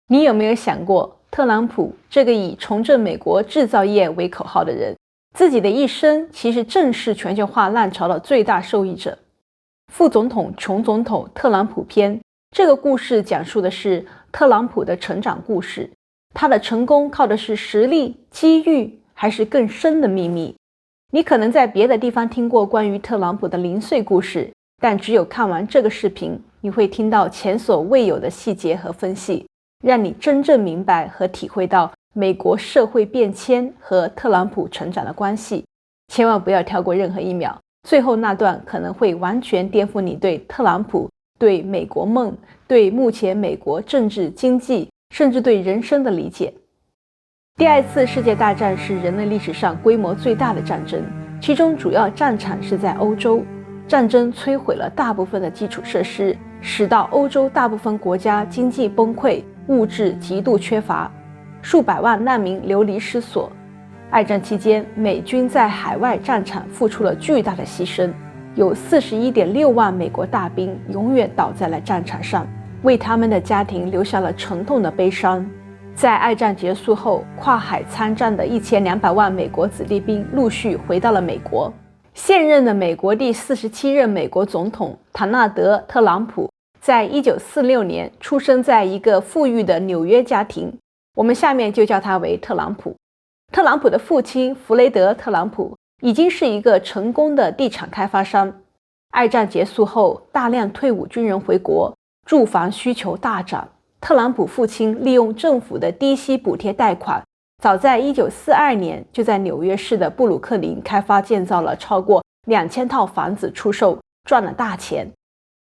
你有没有想过，特朗普这个以重振美国制造业为口号的人，自己的一生其实正是全球化浪潮的最大受益者。副总统穷总统特朗普篇这个故事讲述的是特朗普的成长故事，他的成功靠的是实力、机遇，还是更深的秘密？你可能在别的地方听过关于特朗普的零碎故事，但只有看完这个视频，你会听到前所未有的细节和分析，让你真正明白和体会到美国社会变迁和特朗普成长的关系。千万不要跳过任何一秒，最后那段可能会完全颠覆你对特朗普、对美国梦、对目前美国政治经济，甚至对人生的理解。第二次世界大战是人类历史上规模最大的战争，其中主要战场是在欧洲。战争摧毁了大部分的基础设施，使到欧洲大部分国家经济崩溃，物质极度缺乏，数百万难民流离失所。二战期间，美军在海外战场付出了巨大的牺牲，有41.6万美国大兵永远倒在了战场上，为他们的家庭留下了沉痛的悲伤。在二战结束后，跨海参战的1200万美国子弟兵陆续回到了美国。现任的美国第47任美国总统唐纳德·特朗普在1946年出生在一个富裕的纽约家庭，我们下面就叫他为特朗普。特朗普的父亲弗雷德·特朗普已经是一个成功的地产开发商。二战结束后，大量退伍军人回国，住房需求大涨。特朗普父亲利用政府的低息补贴贷款，早在1942年就在纽约市的布鲁克林开发建造了超过2000套房子出售，赚了大钱。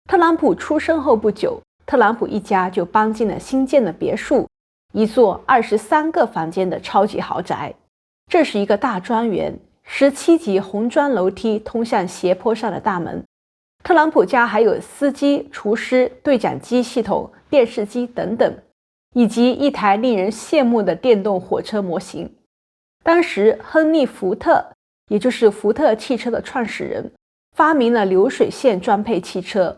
特朗普出生后不久，特朗普一家就搬进了新建的别墅，一座23个房间的超级豪宅。这是一个大庄园，17级红砖楼梯通向斜坡上的大门。特朗普家还有司机、厨师、对讲机系统、电视机等等，以及一台令人羡慕的电动火车模型。当时亨利·福特，也就是福特汽车的创始人，发明了流水线装配汽车。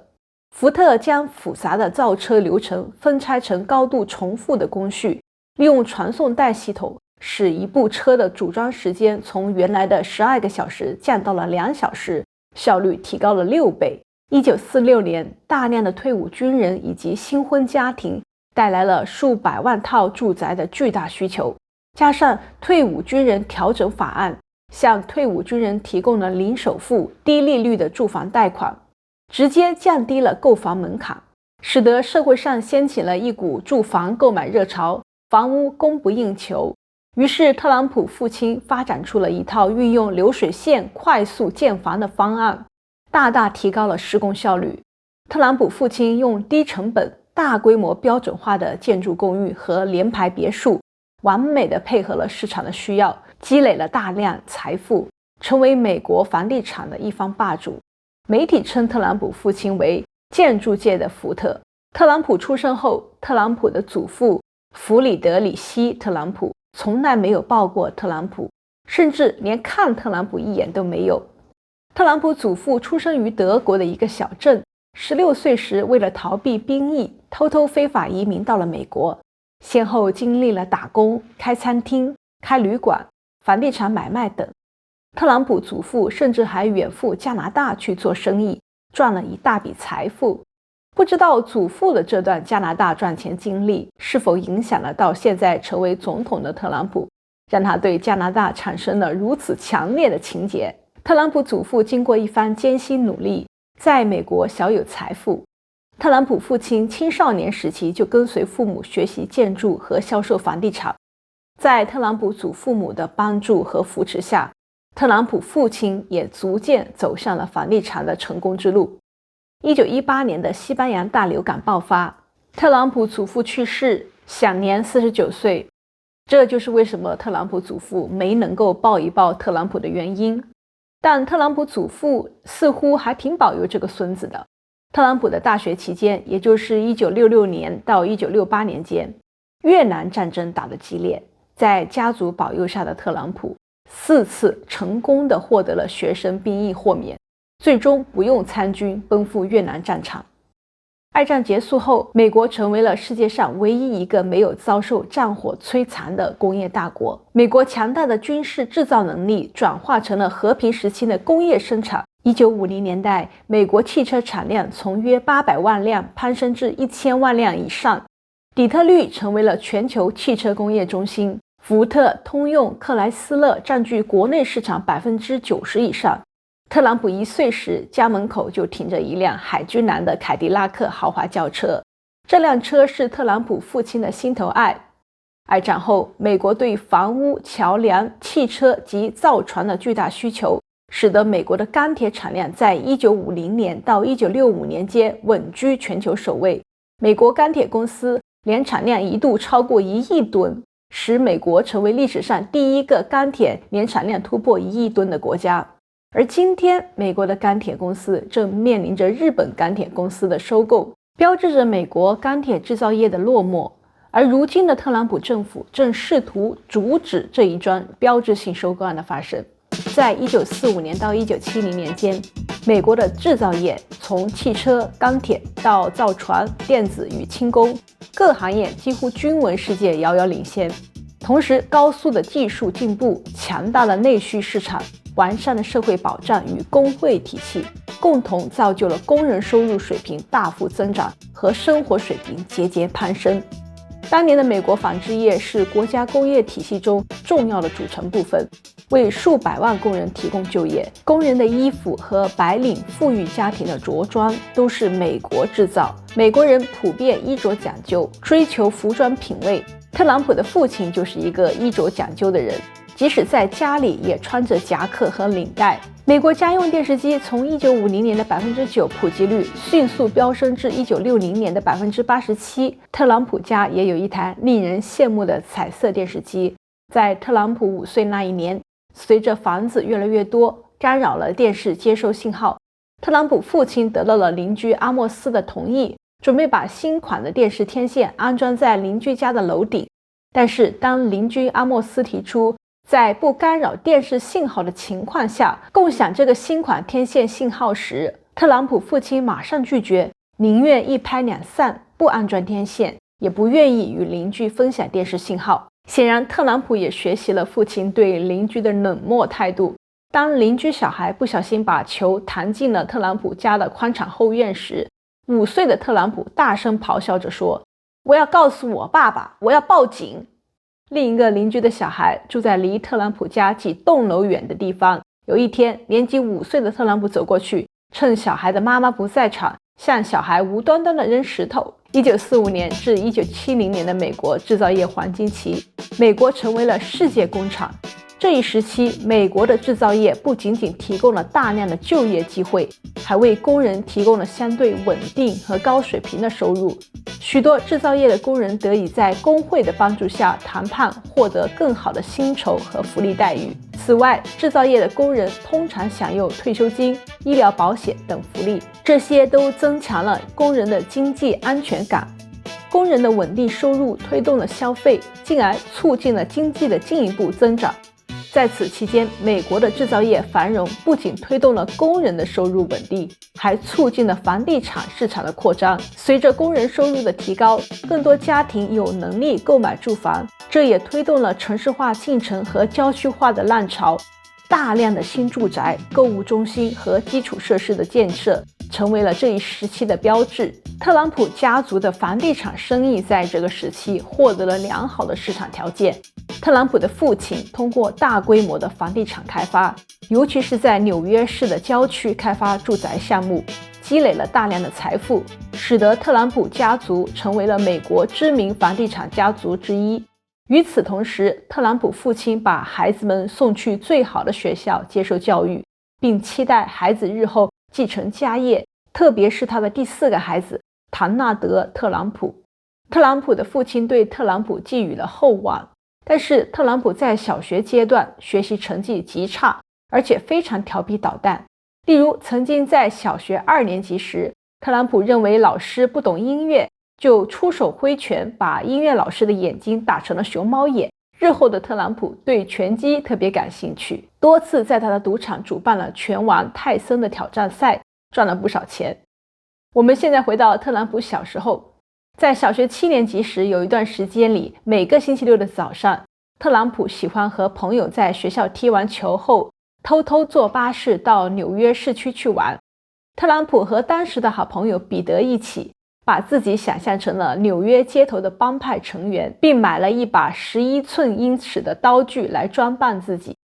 福特将复杂的造车流程分拆成高度重复的工序，利用传送带系统，使一部车的组装时间从原来的12个小时降到了2小时，效率提高了6倍。1946年，大量的退伍军人以及新婚家庭带来了数百万套住宅的巨大需求，加上退伍军人调整法案，向退伍军人提供了零首付、低利率的住房贷款，直接降低了购房门槛，使得社会上掀起了一股住房购买热潮，房屋供不应求。于是特朗普父亲发展出了一套运用流水线快速建房的方案，大大提高了施工效率。特朗普父亲用低成本、大规模标准化的建筑公寓和联排别墅，完美地配合了市场的需要，积累了大量财富，成为美国房地产的一方霸主。媒体称特朗普父亲为建筑界的福特。特朗普出生后，特朗普的祖父弗里德里希·特朗普从来没有抱过特朗普，甚至连看特朗普一眼都没有。特朗普祖父出生于德国的一个小镇，16岁时为了逃避兵役，偷偷非法移民到了美国，先后经历了打工、开餐厅、开旅馆、房地产买卖等。特朗普祖父甚至还远赴加拿大去做生意，赚了一大笔财富。不知道祖父的这段加拿大赚钱经历是否影响了到现在成为总统的特朗普，让他对加拿大产生了如此强烈的情结。特朗普祖父经过一番艰辛努力，在美国小有财富。特朗普父亲青少年时期就跟随父母学习建筑和销售房地产。在特朗普祖父母的帮助和扶持下，特朗普父亲也逐渐走上了房地产的成功之路。1918年的西班牙大流感爆发，特朗普祖父去世，享年49岁。这就是为什么特朗普祖父没能够抱一抱特朗普的原因。但特朗普祖父似乎还挺保佑这个孙子的。特朗普的大学期间，也就是1966年到1968年间，越南战争打得激烈，在家族保佑下的特朗普4次成功地获得了学生兵役豁免，最终不用参军奔赴越南战场。二战结束后，美国成为了世界上唯一一个没有遭受战火摧残的工业大国。美国强大的军事制造能力转化成了和平时期的工业生产。1950年代，美国汽车产量从约800万辆攀升至1000万辆以上，底特律成为了全球汽车工业中心。福特、通用、克莱斯勒占据国内市场90%以上。特朗普1岁时，家门口就停着一辆海军蓝的凯迪拉克豪华轿车，这辆车是特朗普父亲的心头爱。二战后，美国对房屋、桥梁、汽车及造船的巨大需求，使得美国的钢铁产量在1950年到1965年间稳居全球首位。美国钢铁公司年产量一度超过1亿吨，使美国成为历史上第一个钢铁年产量突破1亿吨的国家。而今天，美国的钢铁公司正面临着日本钢铁公司的收购，标志着美国钢铁制造业的落寞。而如今的特朗普政府正试图阻止这一桩标志性收购案的发生。在1945年到1970年间，美国的制造业从汽车、钢铁到造船、电子与轻工，各行业几乎均为世界遥遥领先。同时，高速的技术进步、强大的内需市场、完善的社会保障与工会体系，共同造就了工人收入水平大幅增长和生活水平节节攀升。当年的美国纺织业是国家工业体系中重要的组成部分，为数百万工人提供就业。工人的衣服和白领富裕家庭的着装都是美国制造。美国人普遍衣着讲究，追求服装品味。特朗普的父亲就是一个衣着讲究的人，即使在家里也穿着夹克和领带。美国家用电视机从1950年的9%普及率迅速飙升至1960年的87%。特朗普家也有一台令人羡慕的彩色电视机。在特朗普5岁那一年，随着房子越来越多，干扰了电视接收信号，特朗普父亲得到了邻居阿莫斯的同意，准备把新款的电视天线安装在邻居家的楼顶。但是当邻居阿莫斯提出在不干扰电视信号的情况下共享这个新款天线信号时，特朗普父亲马上拒绝，宁愿一拍两散，不安装天线，也不愿意与邻居分享电视信号。显然，特朗普也学习了父亲对邻居的冷漠态度。当邻居小孩不小心把球弹进了特朗普家的宽敞后院时，5岁的特朗普大声咆哮着说：“我要告诉我爸爸，我要报警。”另一个邻居的小孩住在离特朗普家几栋楼远的地方。有一天，年仅5岁的特朗普走过去，趁小孩的妈妈不在场，向小孩无端端的扔石头。1945年至1970年的美国制造业黄金期，美国成为了世界工厂。这一时期，美国的制造业不仅仅提供了大量的就业机会，还为工人提供了相对稳定和高水平的收入。许多制造业的工人得以在工会的帮助下谈判，获得更好的薪酬和福利待遇。此外，制造业的工人通常享有退休金、医疗保险等福利，这些都增强了工人的经济安全感。工人的稳定收入推动了消费，进而促进了经济的进一步增长。在此期间，美国的制造业繁荣不仅推动了工人的收入稳定，还促进了房地产市场的扩张。随着工人收入的提高，更多家庭有能力购买住房，这也推动了城市化进程和郊区化的浪潮。大量的新住宅、购物中心和基础设施的建设成为了这一时期的标志。特朗普家族的房地产生意在这个时期获得了良好的市场条件。特朗普的父亲通过大规模的房地产开发，尤其是在纽约市的郊区开发住宅项目，积累了大量的财富，使得特朗普家族成为了美国知名房地产家族之一。与此同时，特朗普父亲把孩子们送去最好的学校接受教育，并期待孩子日后继承家业，特别是他的第4个孩子唐纳德·特朗普。特朗普的父亲对特朗普寄予了厚望，但是特朗普在小学阶段学习成绩极差，而且非常调皮捣蛋。例如，曾经在小学2年级时，特朗普认为老师不懂音乐，就出手挥拳把音乐老师的眼睛打成了熊猫眼。日后的特朗普对拳击特别感兴趣，多次在他的赌场主办了拳王泰森的挑战赛，赚了不少钱。我们现在回到特朗普小时候，在小学7年级时，有一段时间里，每个星期六的早上，特朗普喜欢和朋友在学校踢完球后，偷偷坐巴士到纽约市区去玩。特朗普和当时的好朋友彼得一起，把自己想象成了纽约街头的帮派成员，并买了一把11寸英尺的刀具来装扮自己。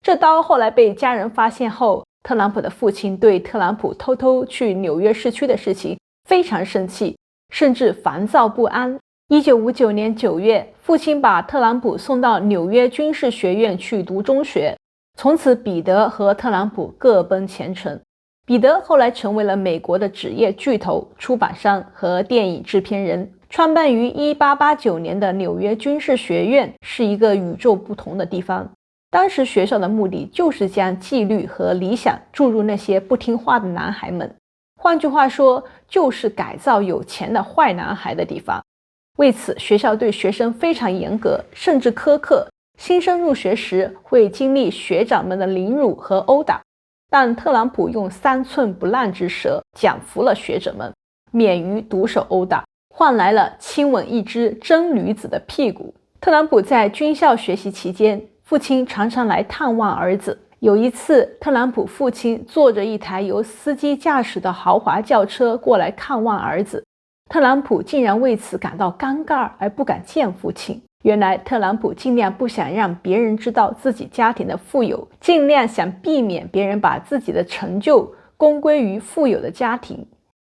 这刀后来被家人发现后，特朗普的父亲对特朗普偷偷去纽约市区的事情非常生气，甚至烦躁不安。1959年9月，父亲把特朗普送到纽约军事学院去读中学，从此彼得和特朗普各奔前程。彼得后来成为了美国的职业巨头、出版商和电影制片人。创办于1889年的纽约军事学院是一个与众不同的地方。当时学校的目的就是将纪律和理想注入那些不听话的男孩们，换句话说，就是改造有钱的坏男孩的地方。为此，学校对学生非常严格，甚至苛刻。新生入学时会经历学长们的凌辱和殴打，但特朗普用3寸不烂之舌讲服了学者们，免于毒手殴打，换来了亲吻一只真女子的屁股。特朗普在军校学习期间，父亲常常来探望儿子。有一次，特朗普父亲坐着一台由司机驾驶的豪华轿车过来看望儿子，特朗普竟然为此感到尴尬而不敢见父亲。原来特朗普尽量不想让别人知道自己家庭的富有，尽量想避免别人把自己的成就公归于富有的家庭。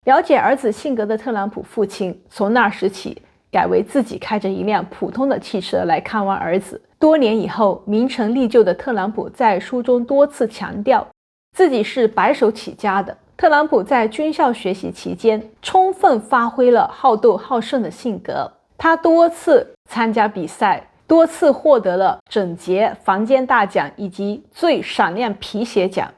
了解儿子性格的特朗普父亲从那时起改为自己开着一辆普通的汽车来看望儿子。多年以后，名成利就的特朗普在书中多次强调自己是白手起家的。特朗普在军校学习期间充分发挥了好斗好胜的性格，他多次参加比赛，多次获得了整洁房间大奖以及最闪亮皮鞋奖，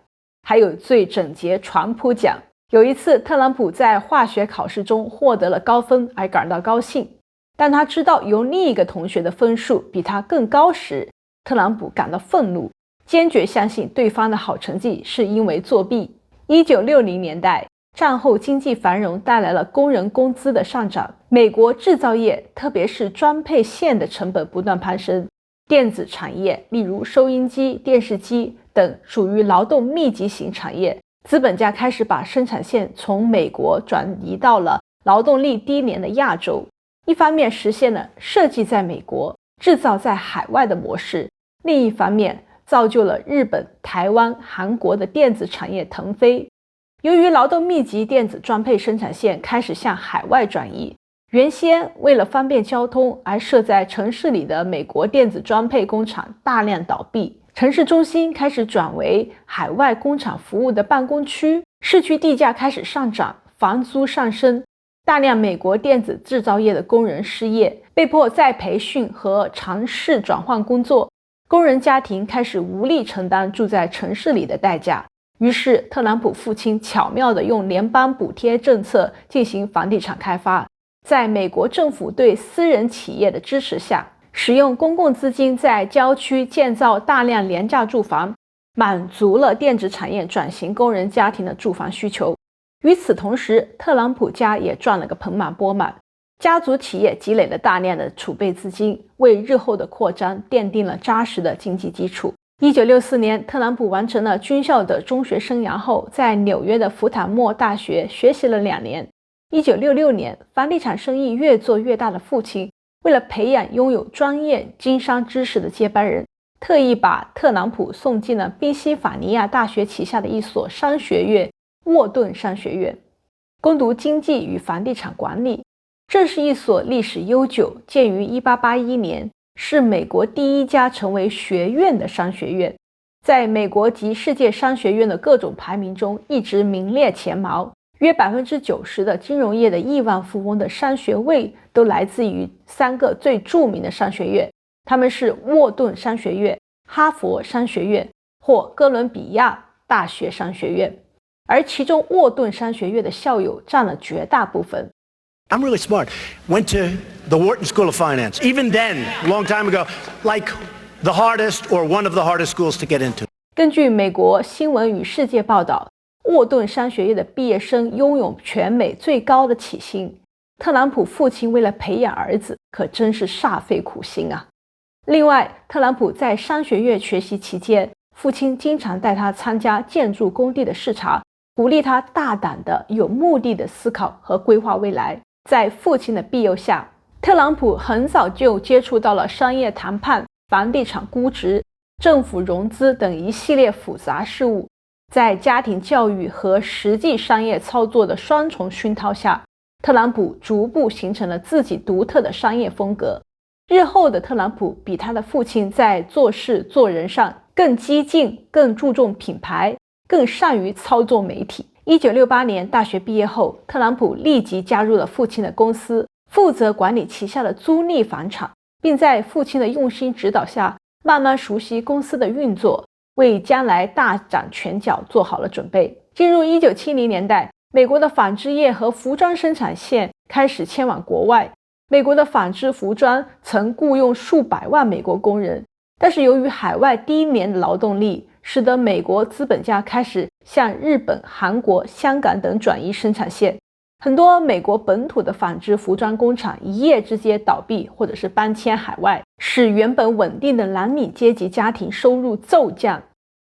还有最整洁床铺奖。有一次，特朗普在化学考试中获得了高分而感到高兴，但他知道有另一个同学的分数比他更高时，特朗普感到愤怒，坚决相信对方的好成绩是因为作弊。1960年代，战后经济繁荣带来了工人工资的上涨，美国制造业特别是装配线的成本不断攀升，电子产业例如收音机、电视机等属于劳动密集型产业，资本家开始把生产线从美国转移到了劳动力低廉的亚洲，一方面实现了设计在美国、制造在海外的模式，另一方面造就了日本、台湾、韩国的电子产业腾飞。由于劳动密集，电子装配生产线开始向海外转移，原先为了方便交通而设在城市里的美国电子装配工厂大量倒闭，城市中心开始转为海外工厂服务的办公区，市区地价开始上涨，房租上升，大量美国电子制造业的工人失业，被迫再培训和尝试转换工作，工人家庭开始无力承担住在城市里的代价。于是特朗普父亲巧妙地用联邦补贴政策进行房地产开发，在美国政府对私人企业的支持下，使用公共资金在郊区建造大量廉价住房，满足了电子产业转型工人家庭的住房需求。与此同时，特朗普家也赚了个盆满钵满，家族企业积累了大量的储备资金，为日后的扩张奠定了扎实的经济基础。1964年，特朗普完成了军校的中学生涯后，在纽约的福坦莫大学学习了2年。1966年，房地产生意越做越大的父亲，为了培养拥有专业经商知识的接班人，特意把特朗普送进了宾夕法尼亚大学旗下的一所商学院——沃顿商学院，攻读经济与房地产管理。这是一所历史悠久，建于1881年，是美国第一家成为学院的商学院，在美国及世界商学院的各种排名中一直名列前茅。约90%的金融业的亿万富翁的商学位都来自于3个最著名的商学院，他们是沃顿商学院、哈佛商学院或哥伦比亚大学商学院，而其中沃顿商学院的校友占了绝大部分。I'm really smart. Went to the Wharton School of Finance. Even then, a long time ago, like the hardest or one of the hardest schools to get into. 根据美国新闻与世界报道，沃顿商学院的毕业生拥有全美最高的起薪。特朗普父亲为了培养儿子，可真是煞费苦心啊。另外，特朗普在商学院学习期间，父亲经常带他参加建筑工地的视察，鼓励他大胆的、有目的的思考和规划未来。在父亲的庇佑下，特朗普很早就接触到了商业谈判、房地产估值、政府融资等一系列复杂事务。在家庭教育和实际商业操作的双重熏陶下，特朗普逐步形成了自己独特的商业风格。日后的特朗普比他的父亲在做事做人上更激进，更注重品牌，更善于操作媒体。1968年大学毕业后，特朗普立即加入了父亲的公司，负责管理旗下的租赁房产，并在父亲的用心指导下，慢慢熟悉公司的运作，为将来大展拳脚做好了准备。进入1970年代，美国的纺织业和服装生产线开始迁往国外。美国的纺织服装曾雇佣数百万美国工人，但是由于海外低廉的劳动力，使得美国资本家开始向日本、韩国、香港等转移生产线。很多美国本土的纺织服装工厂一夜之间倒闭，或者是搬迁海外，使原本稳定的蓝领阶级家庭收入骤降。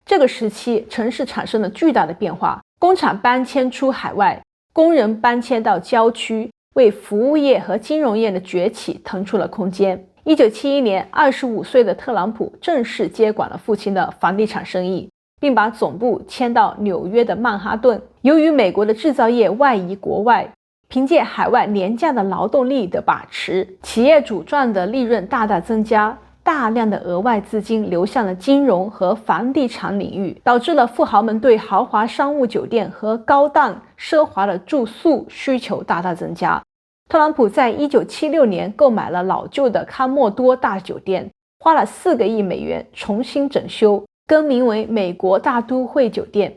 这个时期，城市产生了巨大的变化，工厂搬迁出海外，工人搬迁到郊区，为服务业和金融业的崛起腾出了空间。1971年，25岁的特朗普正式接管了父亲的房地产生意，并把总部迁到纽约的曼哈顿。由于美国的制造业外移国外，凭借海外廉价的劳动力的把持，企业主赚的利润大大增加，大量的额外资金流向了金融和房地产领域，导致了富豪们对豪华商务酒店和高档奢华的住宿需求大大增加。特朗普在1976年购买了老旧的康莫多大酒店，花了4个亿美元重新整修，更名为美国大都会酒店，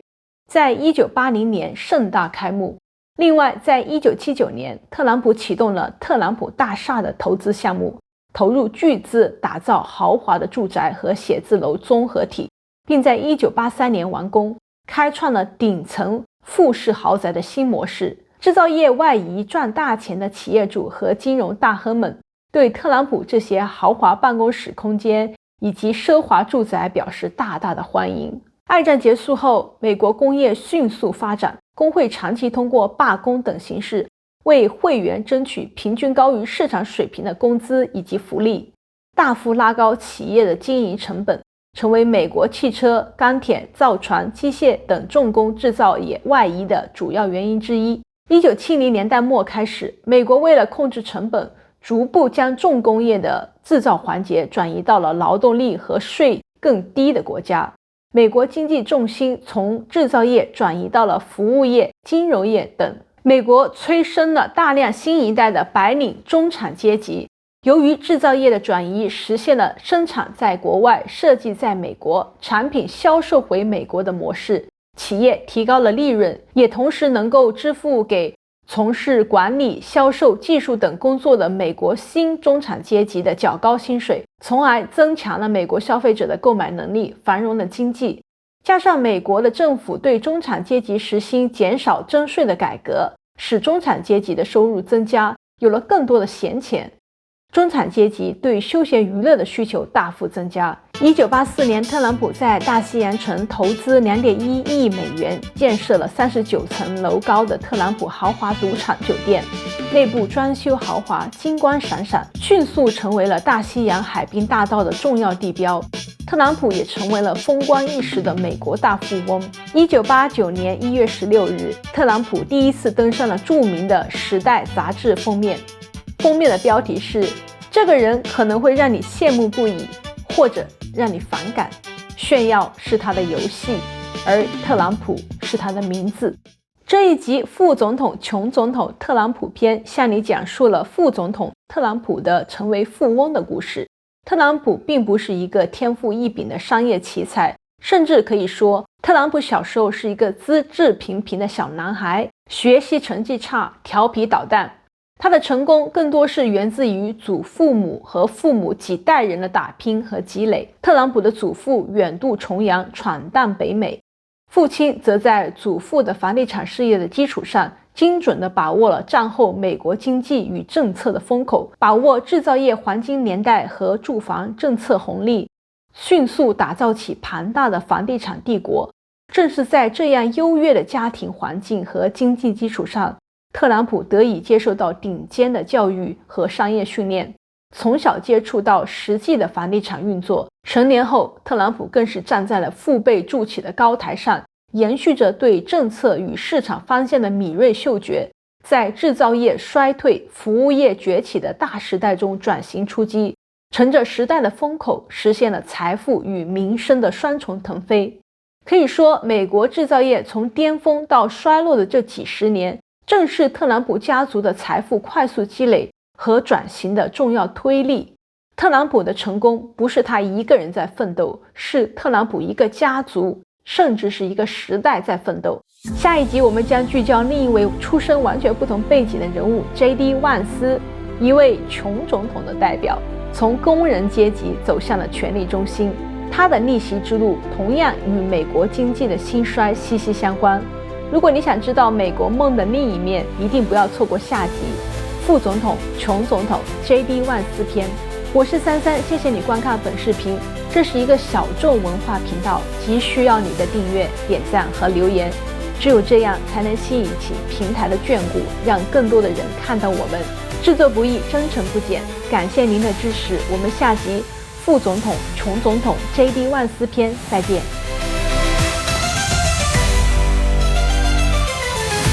在1980年盛大开幕。另外，在1979年，特朗普启动了特朗普大厦的投资项目，投入巨资打造豪华的住宅和写字楼综合体，并在1983年完工，开创了顶层复式豪宅的新模式。制造业外移赚大钱的企业主和金融大亨们对特朗普这些豪华办公室空间以及奢华住宅表示大大的欢迎。二战结束后，美国工业迅速发展，工会长期通过罢工等形式为会员争取平均高于市场水平的工资以及福利，大幅拉高企业的经营成本，成为美国汽车、钢铁、造船、机械等重工制造业外移的主要原因之一。1970年代末开始，美国为了控制成本，逐步将重工业的制造环节转移到了劳动力和税更低的国家。美国经济重心从制造业转移到了服务业、金融业等。美国催生了大量新一代的白领中产阶级。由于制造业的转移，实现了生产在国外、设计在美国、产品销售回美国的模式。企业提高了利润，也同时能够支付给从事管理、销售、技术等工作的美国新中产阶级的较高薪水，从而增强了美国消费者的购买能力，繁荣了经济。加上美国的政府对中产阶级实行减少征税的改革，使中产阶级的收入增加，有了更多的闲钱。中产阶级对休闲娱乐的需求大幅增加。1984年，特朗普在大西洋城投资2.1亿美元，建设了39层楼高的特朗普豪华赌场酒店，内部装修豪华，金光闪闪，迅速成为了大西洋海滨大道的重要地标。特朗普也成为了风光一时的美国大富翁。1989年1月16日，特朗普第一次登上了著名的《时代》杂志封面。封面的标题是“这个人可能会让你羡慕不已，或者让你反感。炫耀是他的游戏，而特朗普是他的名字。”这一集副总统穷总统特朗普篇向你讲述了副总统特朗普的成为富翁的故事。特朗普并不是一个天赋异禀的商业奇才，甚至可以说特朗普小时候是一个资质平平的小男孩，学习成绩差，调皮捣蛋。他的成功更多是源自于祖父母和父母几代人的打拼和积累。特朗普的祖父远渡重洋，闯荡北美，父亲则在祖父的房地产事业的基础上，精准地把握了战后美国经济与政策的风口，把握制造业黄金年代和住房政策红利，迅速打造起庞大的房地产帝国。正是在这样优越的家庭环境和经济基础上，特朗普得以接受到顶尖的教育和商业训练，从小接触到实际的房地产运作。成年后，特朗普更是站在了父辈筑起的高台上，延续着对政策与市场方向的敏锐嗅觉，在制造业衰退、服务业崛起的大时代中转型出击，乘着时代的风口，实现了财富与民生的双重腾飞。可以说，美国制造业从巅峰到衰落的这几十年，正是特朗普家族的财富快速积累和转型的重要推力。特朗普的成功不是他一个人在奋斗，是特朗普一个家族，甚至是一个时代在奋斗。下一集我们将聚焦另一位出身完全不同背景的人物 J.D. 万斯，一位穷总统的代表，从工人阶级走向了权力中心。他的逆袭之路同样与美国经济的兴衰息息相关。如果你想知道美国梦的另一面，一定不要错过下集副总统、穷总统 J.D. 万斯篇。我是33，谢谢你观看本视频。这是一个小众文化频道，急需要你的订阅、点赞和留言，只有这样才能吸引起平台的眷顾，让更多的人看到我们。制作不易，真诚不减，感谢您的支持。我们下集副总统、穷总统 J.D. 万斯篇再见。